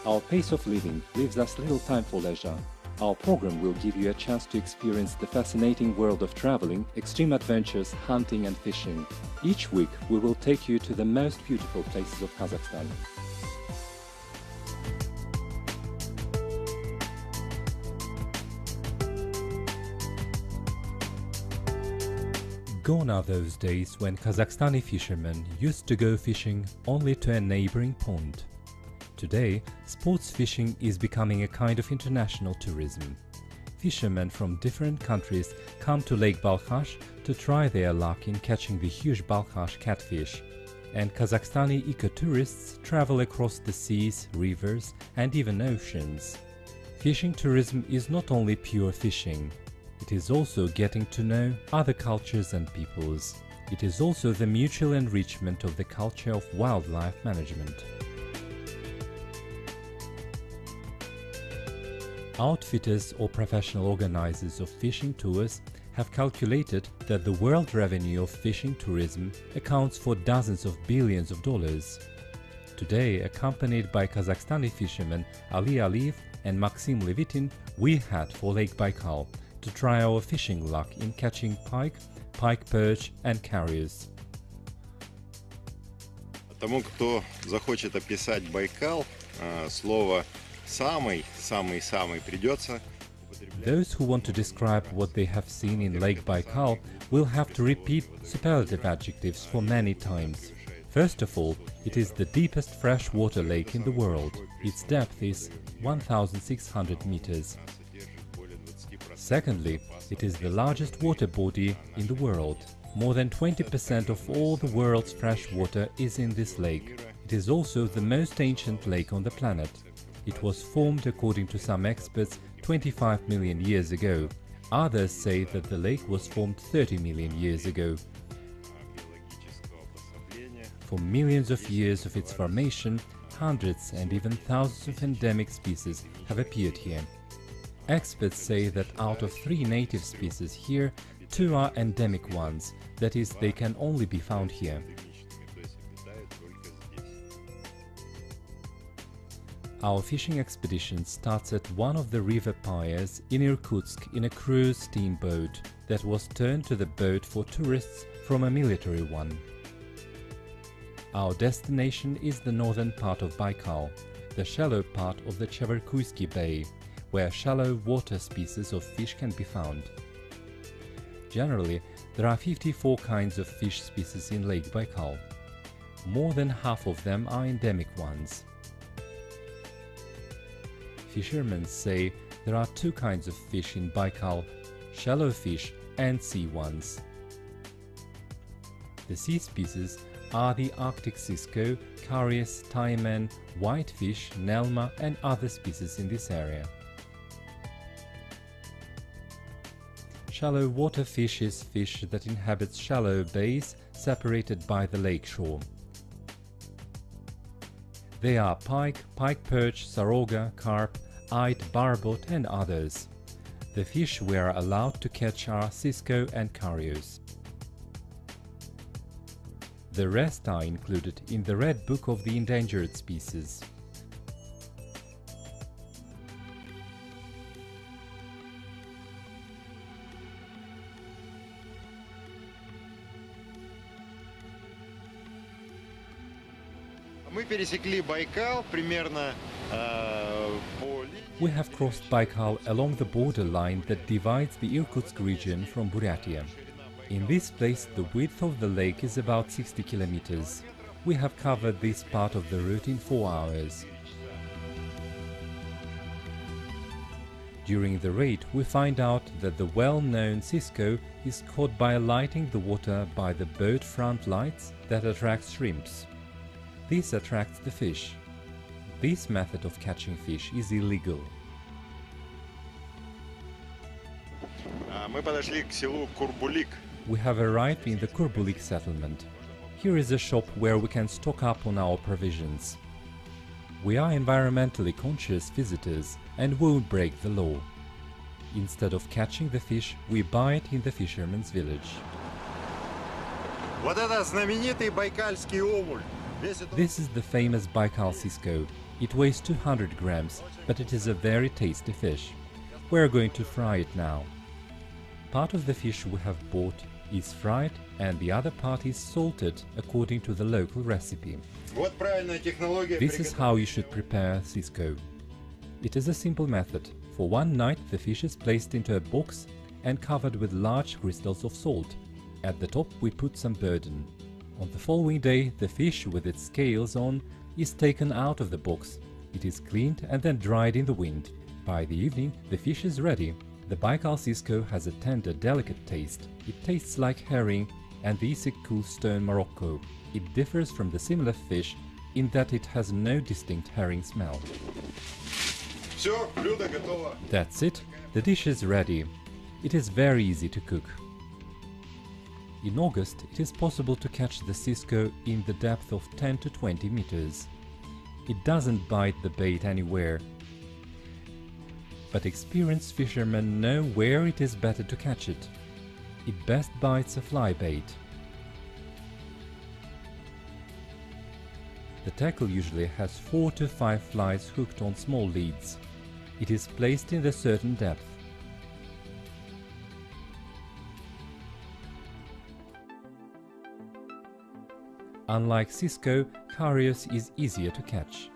Our pace of living leaves us little time for leisure. Our program will give you a chance to experience the fascinating world of traveling, extreme adventures, hunting and fishing. Each week we will take you to the most beautiful places of Kazakhstan. Gone are those days when Kazakhstani fishermen used to go fishing only to a neighboring pond. Today, sports fishing is becoming a kind of international tourism. Fishermen from different countries come to Lake Balkhash to try their luck in catching the huge Balkhash catfish. And Kazakhstani ecotourists travel across the seas, rivers and even oceans. Fishing tourism is not only pure fishing. It is also getting to know other cultures and peoples. It is also the mutual enrichment of the culture of wildlife management. Outfitters or professional organizers of fishing tours have calculated that the world revenue of fishing tourism accounts for dozens of billions of dollars. Today, accompanied by Kazakhstani fishermen Ali Aliyev and Maxim Levitin, we head for Lake Baikal to try our fishing luck in catching pike, pike perch and carriers. Тому, кто захочет описать Байкал, слово самый придется. Those who want to describe what they have seen in Lake Baikal will have to repeat superlative adjectives for many times. First of all, it is the deepest freshwater lake in the world. Its depth is 1,600 meters. Secondly, it is the largest water body in the world. More than 20% of all the world's fresh water is in this lake. It is also the most ancient lake on the planet. It was formed, according to some experts, 25 million years ago. Others say that the lake was formed 30 million years ago. For millions of years of its formation, hundreds and even thousands of endemic species have appeared here. Experts say that out of 3 native species here, 2 are endemic ones, that is, they can only be found here. Our fishing expedition starts at one of the river piers in Irkutsk in a cruise steamboat that was turned to the boat for tourists from a military one. Our destination is the northern part of Baikal, the shallow part of the Cheverkuysky Bay, where shallow water species of fish can be found. Generally, there are 54 kinds of fish species in Lake Baikal. More than half of them are endemic ones. Fishermen say there are 2 kinds of fish in Baikal, shallow fish and sea ones. The sea species are the Arctic cisco, caries, taimen, whitefish, nelma and other species in this area. Shallow water fish is fish that inhabits shallow bays separated by the lake shore. They are pike, pike perch, saroga, carp, eyed, barbot and others. The fish we are allowed to catch are cisco and carios. The rest are included in the Red Book of the Endangered Species. We have crossed Baikal along the border line that divides the Irkutsk region from Buryatia. In this place, the width of the lake is about 60 kilometers. We have covered this part of the route in 4 hours. During the raid, we find out that the well-known cisco is caught by lighting the water by the boat front lights that attracts shrimps. This attracts the fish. This method of catching fish is illegal. We have arrived in the Kurbulik settlement. Here is a shop where we can stock up on our provisions. We are environmentally conscious visitors and won't break the law. Instead of catching the fish, we buy it in the fisherman's village. Вот это знаменитый байкальский омуль. This is the famous Baikal cisco. It weighs 200 grams, but it is a very tasty fish. We're going to fry it now. Part of the fish we have bought is fried and the other part is salted according to the local recipe. This is how you should prepare Cisco. It is a simple method. For one night the fish is placed into a box and covered with large crystals of salt. At the top we put some burden. On the following day the fish with its scales on is taken out of the box. It is cleaned and then dried in the wind. By the evening the fish is ready. The Baikal Cisco has a tender, delicate taste. It tastes like herring and the Issyk stone Morocco. It differs from the similar fish in that it has no distinct herring smell. That's it, the dish is ready. It is very easy to cook. In August it is possible to catch the Cisco in the depth of 10 to 20 meters. It doesn't bite the bait anywhere, but experienced fishermen know where it is better to catch it. It best bites a fly bait. The tackle usually has 4 to 5 flies hooked on small leads. It is placed in a certain depth. Unlike Cisco, Carius is easier to catch.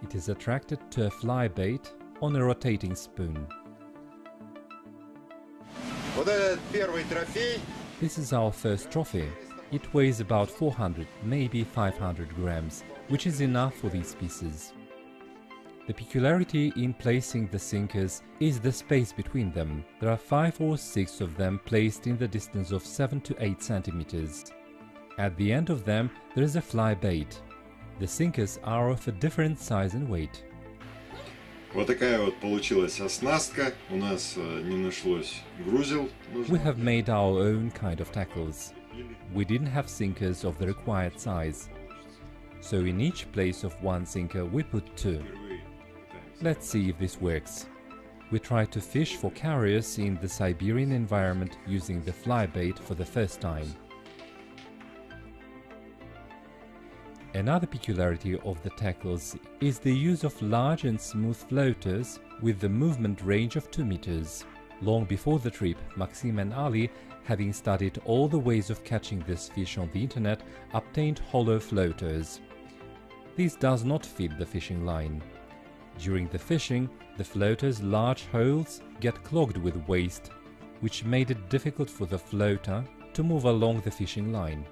It is attracted to a fly bait on a rotating spoon. This is our first trophy. It weighs about 400, maybe 500 grams, which is enough for these pieces. The peculiarity in placing the sinkers is the space between them. There are 5 or 6 of them placed in the distance of 7 to 8 centimeters. At the end of them there is a fly bait. The sinkers are of a different size and weight. Вот такая вот получилась оснастка. У нас не нашлось грузел. We have made our own kind of tackles. We didn't have sinkers of the required size. So in each place of one sinker we put 2. Let's see if this works. We try to fish for carriers in the Siberian environment using the fly bait for the first time. Another peculiarity of the tackles is the use of large and smooth floaters with the movement range of 2 meters. Long before the trip, Maxim and Ali, having studied all the ways of catching this fish on the internet, obtained hollow floaters. This does not fit the fishing line. During the fishing, the floater's large holes get clogged with waste, which made it difficult for the floater to move along the fishing line.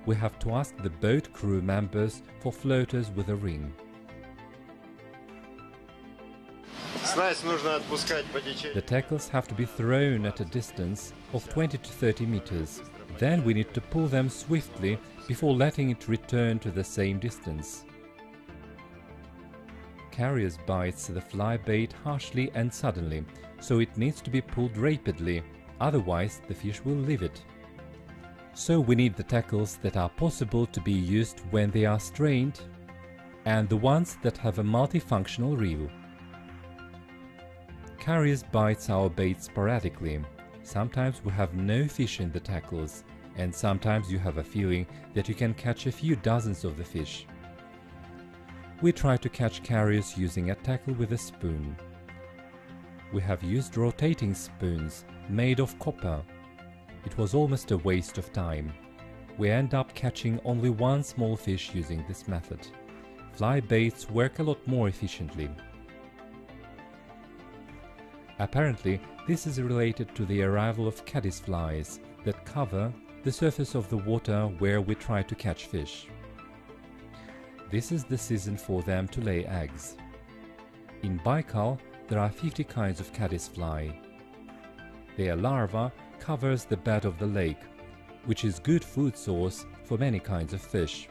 We have to ask the boat crew members for floaters with a ring. The tackles have to be thrown at a distance of 20 to 30 meters. Then we need to pull them swiftly before letting it return to the same distance. Carriers bites the fly bait harshly and suddenly, so it needs to be pulled rapidly, otherwise the fish will leave it. So we need the tackles that are possible to be used when they are strained and the ones that have a multifunctional reel. Carriers bites our bait sporadically. Sometimes we have no fish in the tackles, and sometimes you have a feeling that you can catch a few dozens of the fish. We try to catch carriers using a tackle with a spoon. We have used rotating spoons made of copper. It was almost a waste of time. We end up catching only one small fish using this method. Fly baits work a lot more efficiently. Apparently, this is related to the arrival of caddisflies that cover the surface of the water where we try to catch fish. This is the season for them to lay eggs. In Baikal, there are 50 kinds of caddisfly. Their larva covers the bed of the lake, which is good food source for many kinds of fish.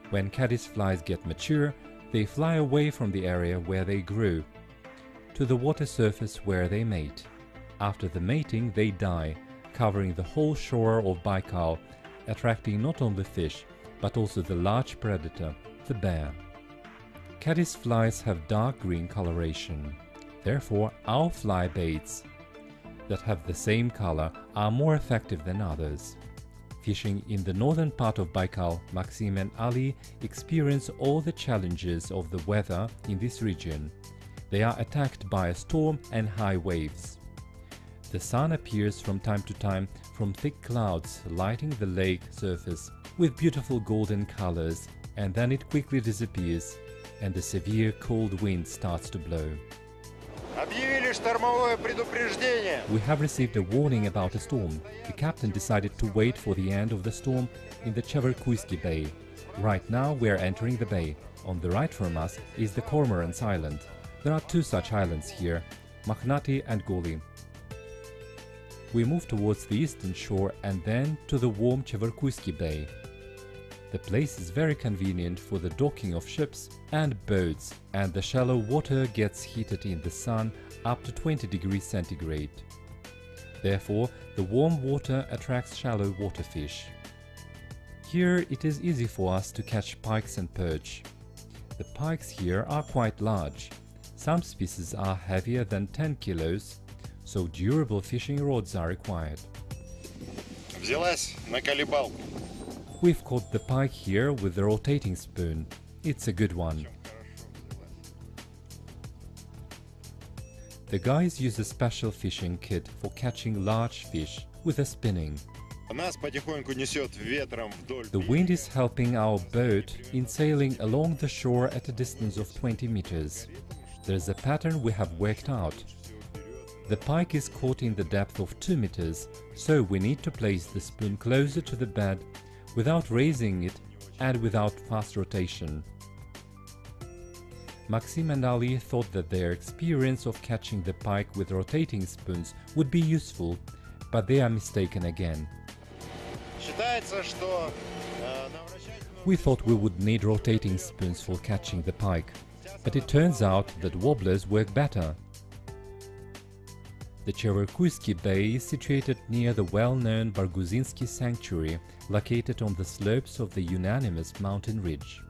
When caddisflies get mature, they fly away from the area where they grew to the water surface where they mate. After the mating, they die, covering the whole shore of Baikal, attracting not only fish, but also the large predator, the bear. Caddisflies have dark green coloration. Therefore, our fly baits that have the same color are more effective than others. Fishing in the northern part of Baikal, Maxim and Ali experience all the challenges of the weather in this region. They are attacked by a storm and high waves. The sun appears from time to time from thick clouds lighting the lake surface with beautiful golden colors, and then it quickly disappears and the severe cold wind starts to blow. We have received a warning about a storm. The captain decided to wait for the end of the storm in the Cheverkuysky Bay. Right now we are entering the bay. On the right from us is the Cormorants Island. There are two such islands here, Makhnati and Goli. We move towards the eastern shore and then to the warm Cheverkuysky Bay. The place is very convenient for the docking of ships and boats, and the shallow water gets heated in the sun up to 20 degrees centigrade. Therefore, the warm water attracts shallow water fish. Here it is easy for us to catch pikes and perch. The pikes here are quite large. Some species are heavier than 10 kilos, so durable fishing rods are required. Взялась на колебалку. We've caught the pike here with the rotating spoon. It's a good one. The guys use a special fishing kit for catching large fish with a spinning. The wind is helping our boat in sailing along the shore at a distance of 20 meters. There's a pattern we have worked out. The pike is caught in the depth of 2 meters, so we need to place the spoon closer to the bed without raising it and without fast rotation. Maxim and Ali thought that their experience of catching the pike with rotating spoons would be useful, but they are mistaken again. We thought we would need rotating spoons for catching the pike, but it turns out that wobblers work better. The Cheverkuysky Bay is situated near the well-known Barguzinsky Sanctuary, located on the slopes of the unanimous mountain ridge.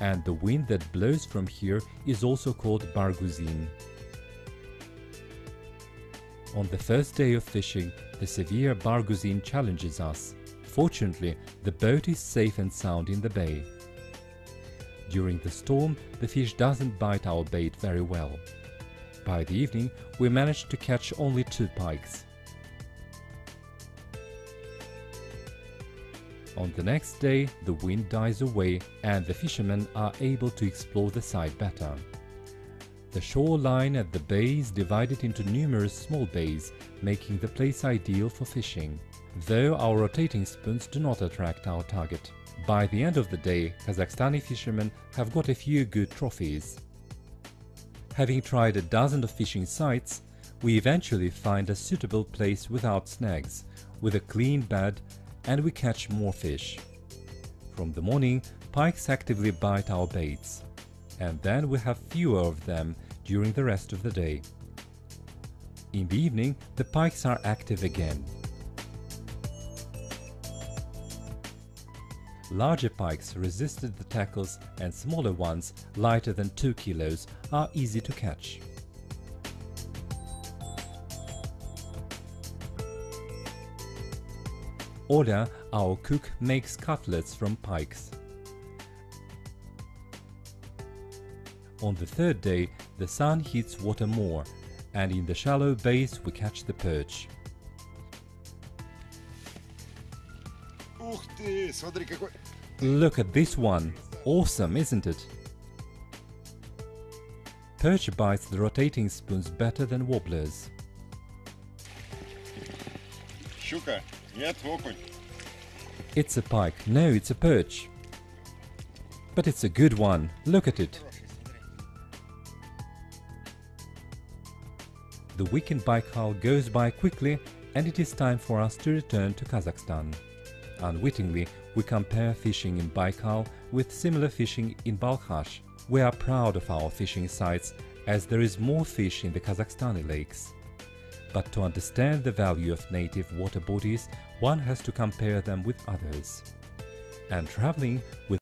And the wind that blows from here is also called Barguzin. On the first day of fishing, the severe Barguzin challenges us. Fortunately, the boat is safe and sound in the bay. During the storm, the fish doesn't bite our bait very well. By the evening, we managed to catch only 2 pikes. On the next day, the wind dies away and the fishermen are able to explore the site better. The shoreline at the bay is divided into numerous small bays, making the place ideal for fishing, though our rotating spoons do not attract our target. By the end of the day, Kazakhstani fishermen have got a few good trophies. Having tried a dozen of fishing sites, we eventually find a suitable place without snags, with a clean bed, and we catch more fish. From the morning, pikes actively bite our baits, and then we have fewer of them during the rest of the day. In the evening, the pikes are active again. Larger pikes resisted the tackles, and smaller ones, lighter than 2 kilos, are easy to catch. Ola, our cook, makes cutlets from pikes. On the third day, the sun heats water more, and in the shallow bays we catch the perch. Look at this one! Awesome, isn't it? Perch bites the rotating spoons better than wobblers. Щука, нет, окунь. It's a pike. No, it's a perch. But it's a good one. Look at it. The week in Baikal goes by quickly, and it is time for us to return to Kazakhstan. Unwittingly, we compare fishing in Baikal with similar fishing in Balkhash. We are proud of our fishing sites, as there is more fish in the Kazakhstani lakes. But to understand the value of native water bodies, one has to compare them with others. And traveling with